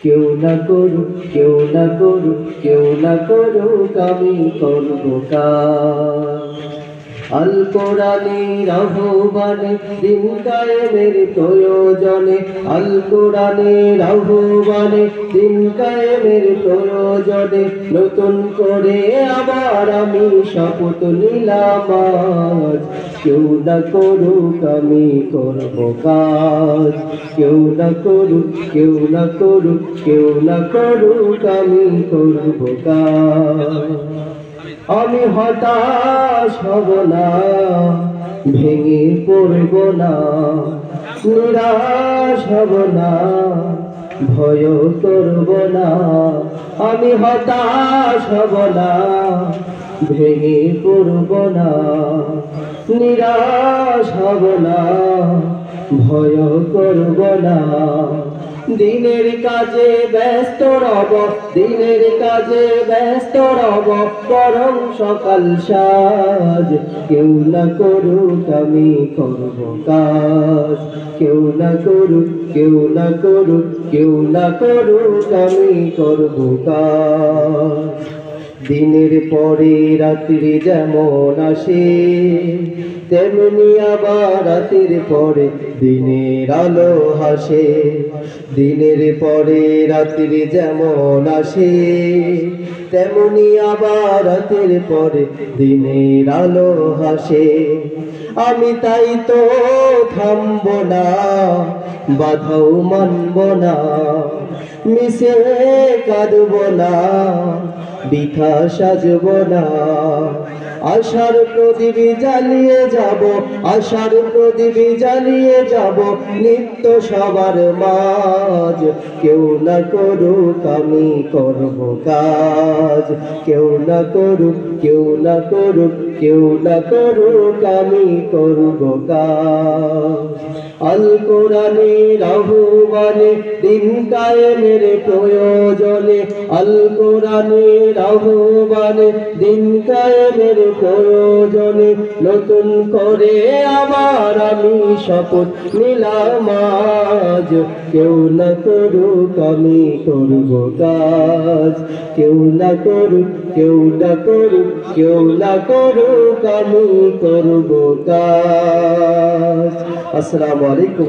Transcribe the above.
কেউ না করুক, কেউ না করুক, কেউ না করুক, আমি করব কাজ। আল কোরআনের আহ্বানে দিন কায়েমের প্রয়োজনে, আল কোরআনের আহ্বানে দিন কায়েমের প্রয়োজনে নতুন করে আবার আমি শপথ নিলাম আজ। কেউ না করুক, আমি করব কাজ। কেউ না করুক, কেউ না করুক, কেউ না করুক, আমি করব কাজ। আমি হতাশ হব না, ভেঙে পড়ব না, নিরাশ হব না, ভয় করব না। আমি হতাশ হব না, ভেঙে পড়ব না, নিরাশ হব না, ভয় করব না। দিনের কাজে ব্যস্ত রব, দিনের কাজে ব্যস্ত রব, বরং সকাল সাজ। কেউ না করুক, আমি করব কাজ। কেউ না করুক, কেউ না করুক, কেউ না করুক, আমি করব কাজ। দিনের পরে রাত্রি যেমন আসে, তেমনি আবার রাতের পরে দিনের আলো হাসে। দিনের পরে রাত্রি যেমন আসে, তেমনি আবার রাতের পরে দিনের আলো হাসে। আমি তাই তো থামব না, বাধাও মানব না, মিশে কাঁদব না, বৃথা সাজব না। আশার প্রদীপ জ্বালিয়ে যাব, আশার প্রদীপ জ্বালিয়ে যাব নিত্য সবার মাঝ। কেউ না করুক, আমি করব কাজ। কেউ না করুক, কেউ না করুক, কেউ না করুক, আমি করব কাজ। আল কোরআনের আহ্বানে দিন কায়েমের প্রয়োজনে, আল কোরআনের আহ্বানে দিন কায়েমের প্রয়োজনে নতুন করে আবার আমি শপথ নিলাম আজ। কেউ না করুক, আমি করব কাজ। কেউ না করুক, কেউ না করুক, কেউ না করুক, আমি করব কাজ। আসসালামু আলাইকুম।